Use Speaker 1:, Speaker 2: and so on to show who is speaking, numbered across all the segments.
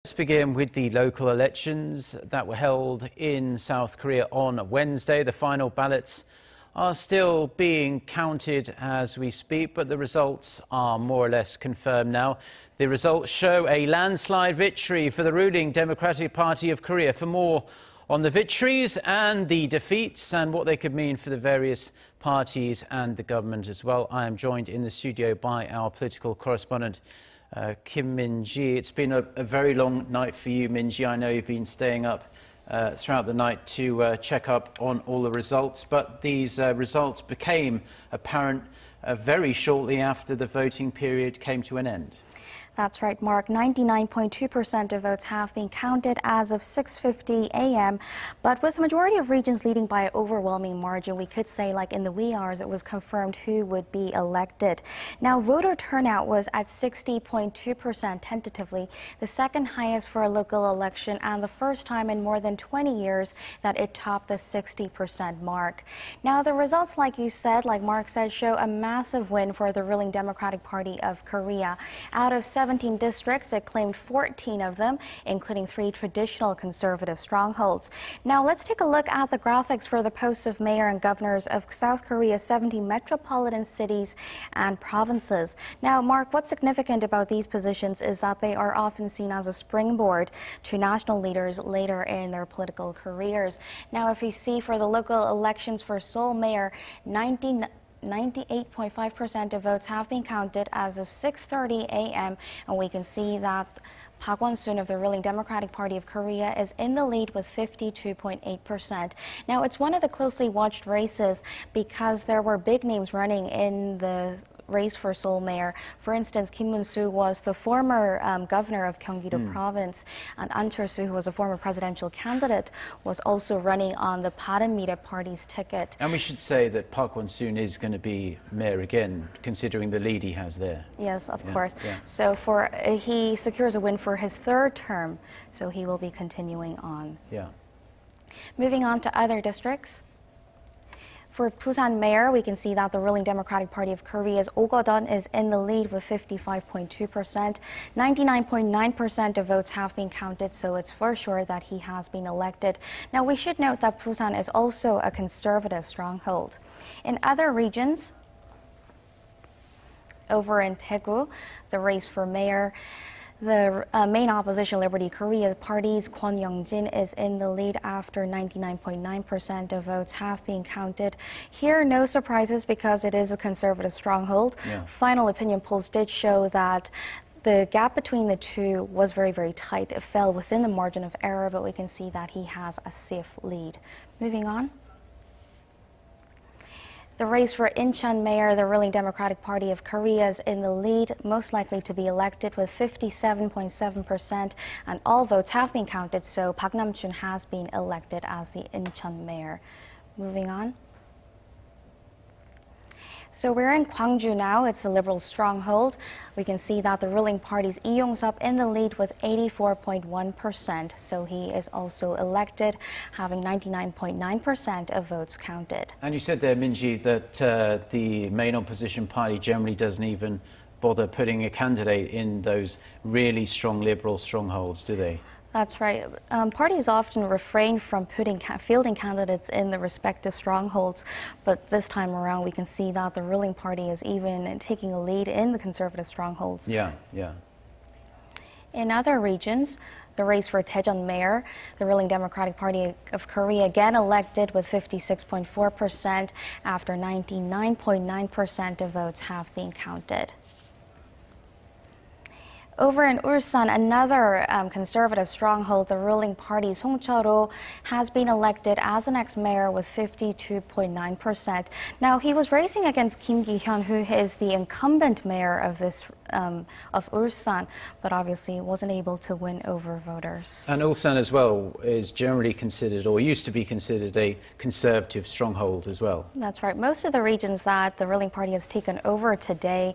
Speaker 1: Let's begin with the local elections that were held in South Korea on Wednesday. The final ballots are still being counted as we speak, but the results are more or less confirmed now. The results show a landslide victory for the ruling Democratic Party of Korea. For more on the victories and the defeats and what they could mean for the various parties and the government as well, I am joined in the studio by our political correspondent, Kim Min-ji. It's been a very long night for you, Min-ji. I know you've been staying up throughout the night to check up on all the results, but these results became apparent very shortly after the voting period came to an end.
Speaker 2: That's right, Mark. 99.2% of votes have been counted as of 6:50 a.m. But with the majority of regions leading by an overwhelming margin, we could say, like in the wee hours, it was confirmed who would be elected. Now, voter turnout was at 60.2% tentatively, the second highest for a local election and the first time in more than 20 years that it topped the 60% mark. Now, the results, like you said, like Mark said, show a massive win for the ruling Democratic Party of Korea. Out of 17 districts, it claimed 14 of them, including 3 traditional conservative strongholds. Now, let's take a look at the graphics for the posts of mayor and governors of South Korea's 70 metropolitan cities and provinces. Now, Mark, what's significant about these positions is that they are often seen as a springboard to national leaders later in their political careers. Now, if we see for the local elections for Seoul mayor, 98.5% of votes have been counted as of 6:30 a.m. and we can see that Park Won-soon of the ruling Democratic Party of Korea is in the lead with 52.8%. Now, it's one of the closely watched races because there were big names running in the race for Seoul mayor. For instance, Kim Moon-soo was the former governor of Gyeonggi-do province, and An Chol-soo, who was a former presidential candidate, was also running on the Bareunmirae party's ticket.
Speaker 1: And we should say that Park Won-soon is going to be mayor again, considering the lead he has there.
Speaker 2: Yes, of course. Yeah. So he secures a win for his third term, so he will be continuing on.
Speaker 1: Yeah.
Speaker 2: Moving on to other districts. For Busan mayor, we can see that the ruling Democratic Party of Korea's Oh Go-dun is in the lead with 55.2%. 99.9% of votes have been counted, so it's for sure that he has been elected. Now, we should note that Busan is also a conservative stronghold. In other regions, over in Daegu, the race for mayor, the main opposition Liberty Korea party's Kwon Young-jin is in the lead after 99.9% of votes have been counted. Here, no surprises because it is a conservative stronghold. Yeah. Final opinion polls did show that the gap between the two was very, very tight. It fell within the margin of error, but we can see that he has a safe lead. Moving on. The race for Incheon mayor, the ruling Democratic Party of Korea, is in the lead, most likely to be elected with 57.7%, and all votes have been counted, so Park Nam-chun has been elected as the Incheon mayor. Moving on. So we're in Gwangju now. It's a liberal stronghold. We can see that the ruling party's Lee Yong-sup in the lead with 84.1%. So he is also elected, having 99.9% of votes counted.
Speaker 1: And you said there, Min-ji, that the main opposition party generally doesn't even bother putting a candidate in those really strong liberal strongholds, do they?
Speaker 2: That's right. Parties often refrain from fielding candidates in the respective strongholds, but this time around we can see that the ruling party is even taking a lead in the conservative strongholds.
Speaker 1: Yeah, yeah.
Speaker 2: In other regions, the race for Daejeon mayor, the ruling Democratic Party of Korea again elected with 56.4% after 99.9% of votes have been counted. Over in Ulsan, another conservative stronghold, the ruling party Song Chol-ho has been elected as the next mayor with 52.9%. Now, he was racing against Kim Ki-hyun, who is the incumbent mayor of Ulsan, but obviously wasn't able to win over voters.
Speaker 1: And Ulsan as well is generally considered, or used to be considered, a conservative stronghold as well.
Speaker 2: That's right. Most of the regions that the ruling party has taken over today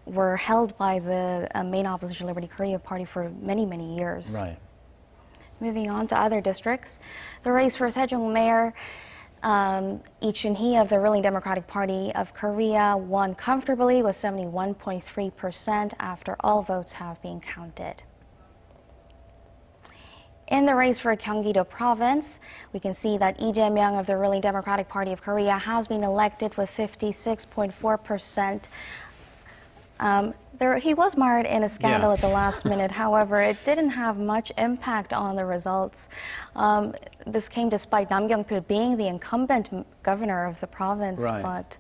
Speaker 2: were held by the main opposition Liberty Korea party for many, many years.
Speaker 1: Right.
Speaker 2: Moving on to other districts, the race for Sejong mayor, Lee Chun-hee of the ruling Democratic Party of Korea won comfortably with 71.3% after all votes have been counted. In the race for Gyeonggi-do province, we can see that Lee Jae-myung of the ruling Democratic Party of Korea has been elected with 56.4%. He was marred in a scandal at the last minute. However, it didn't have much impact on the results. This came despite Nam Kyung-pil being the incumbent governor of the province, but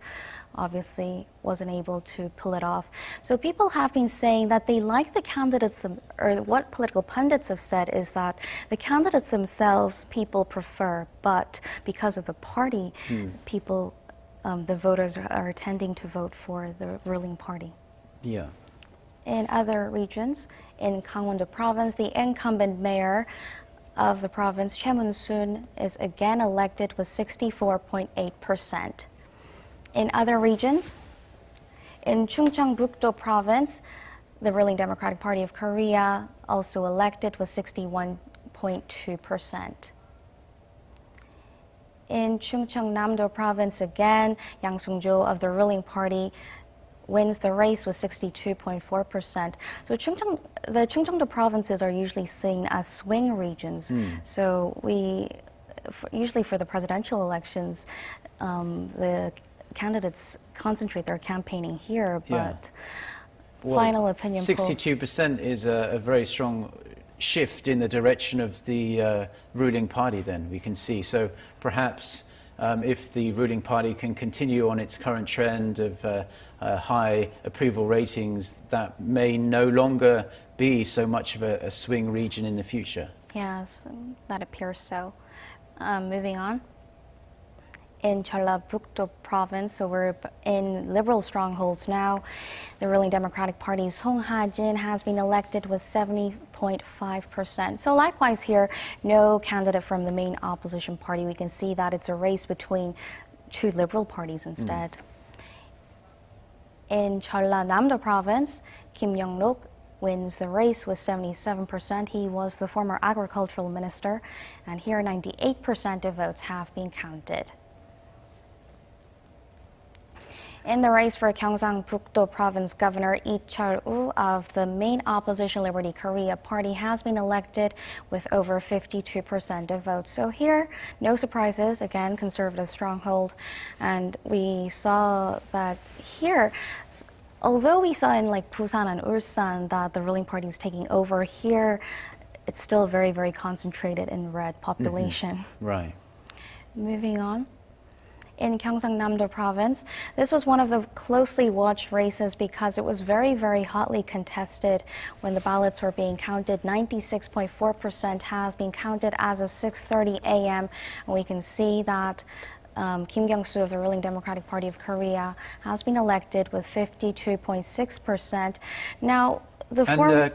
Speaker 2: obviously wasn't able to pull it off. So people have been saying that they like the candidates, or what political pundits have said is that the candidates themselves people prefer, but because of the party, people, the voters are tending to vote for the ruling party.
Speaker 1: Yeah.
Speaker 2: In other regions, in Gangwon-do province, the incumbent mayor of the province, Choi Mun-soon, is again elected with 64.8%. In other regions, in Chungcheongbuk-do province, the ruling Democratic Party of Korea also elected with 61.2%. In Chungcheongnam-do province again, Yang Sung-jo of the ruling party wins the race with 62.4%. So the Chungcheongdo provinces are usually seen as swing regions. So usually for the presidential elections, the candidates concentrate their campaigning here, but final opinion poll.
Speaker 1: 62% is a very strong shift in the direction of the ruling party then, we can see. So perhaps if the ruling party can continue on its current trend of high approval ratings, that may no longer be so much of a swing region in the future.
Speaker 2: Yes, that appears so. Moving on. In Jeollabuk-do province, so we're in liberal strongholds now. The ruling Democratic Party's Song Ha-jin has been elected with 70.5%. So likewise here, no candidate from the main opposition party. We can see that it's a race between two liberal parties instead. In Jeollanam-do province, Kim Young-nok wins the race with 77%. He was the former agricultural minister, and here 98% of votes have been counted. In the race for Gyeongsangbuk-do province governor, Lee Chol-woo of the main opposition Liberty Korea party has been elected with over 52% of votes. So here, no surprises, again, conservative stronghold. And we saw that here, although we saw in like Busan and Ulsan that the ruling party is taking over, here it's still very, very concentrated in red population.
Speaker 1: Right.
Speaker 2: Moving on. In Gyeongsangnam-do province, this was one of the closely watched races because it was very, very hotly contested when the ballots were being counted. 96.4% has been counted as of 6:30 a.m. And we can see that Kim Kyung-soo of the ruling Democratic Party of Korea has been elected with 52.6%. Now,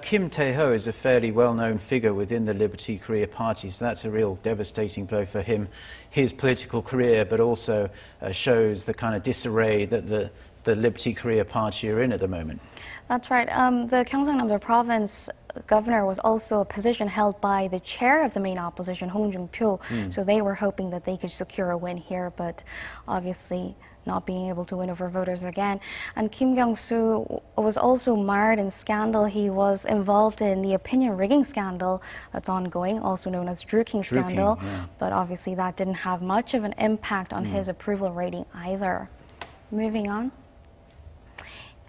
Speaker 1: Kim Tae-ho is a fairly well-known figure within the Liberty Korea party, so that's a real devastating blow for him, his political career, but also shows the kind of disarray that the Liberty Korea party are in at the moment.
Speaker 2: That's right. The Gyeongsangnam-do province governor was also a position held by the chair of the main opposition, Hong Jung-pyo, so they were hoping that they could secure a win here, but obviously not being able to win over voters again. And Kim Kyung-soo was also marred in scandal. He was involved in the opinion rigging scandal that's ongoing, also known as Druking scandal, but obviously that didn't have much of an impact on his approval rating either. Moving on.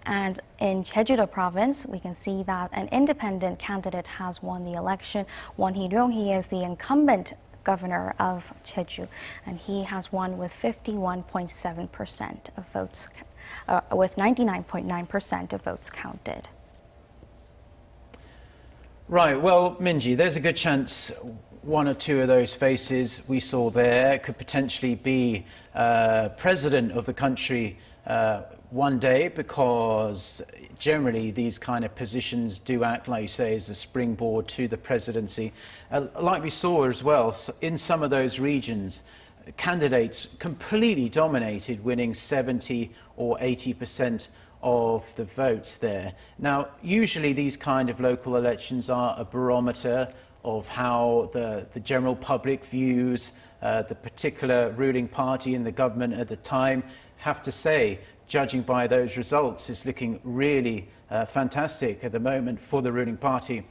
Speaker 2: And in Jeju-do province, we can see that an independent candidate has won the election. Won Hee-ryong, he is the incumbent governor of Jeju, and he has won with 51.7% of votes, with 99.9% of votes counted.
Speaker 1: Right, well, Minji, there's a good chance one or two of those faces we saw there could potentially be president of the country one day, because generally these kind of positions do act, like you say, as a springboard to the presidency. Like we saw as well, in some of those regions, candidates completely dominated, winning 70 or 80% of the votes there. Now, usually these kind of local elections are a barometer of how the general public views the particular ruling party in the government at the time. Have to say, judging by those results, it's looking really fantastic at the moment for the ruling party.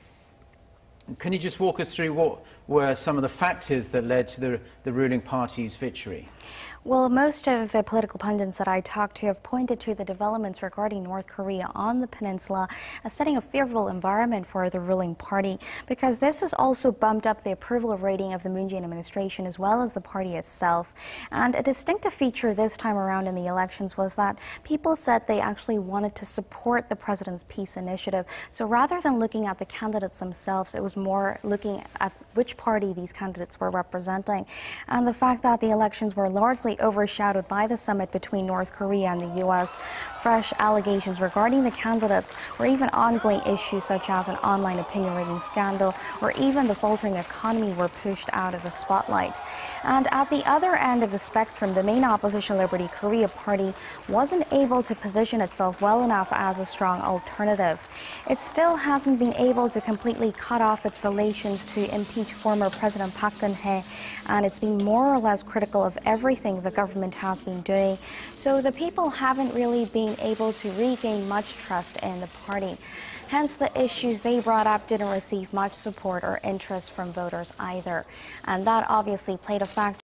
Speaker 1: Can you just walk us through what were some of the factors that led to the ruling party's victory?
Speaker 2: Well, most of the political pundits that I talked to have pointed to the developments regarding North Korea on the peninsula as setting a favorable environment for the ruling party, because this has also bumped up the approval rating of the Moon Jae-in administration as well as the party itself. And a distinctive feature this time around in the elections was that people said they actually wanted to support the president's peace initiative. So rather than looking at the candidates themselves, it was more looking at which party these candidates were representing. And the fact that the elections were largely overshadowed by the summit between North Korea and the U.S., fresh allegations regarding the candidates, or even ongoing issues such as an online opinion rigging scandal, or even the faltering economy were pushed out of the spotlight. And at the other end of the spectrum, the main opposition Liberty Korea party wasn't able to position itself well enough as a strong alternative. It still hasn't been able to completely cut off its relations to impeach former President Park Geun-hye, and it's been more or less critical of everything the government has been doing. So the people haven't really been able to regain much trust in the party. Hence, the issues they brought up didn't receive much support or interest from voters either. And that obviously played a factor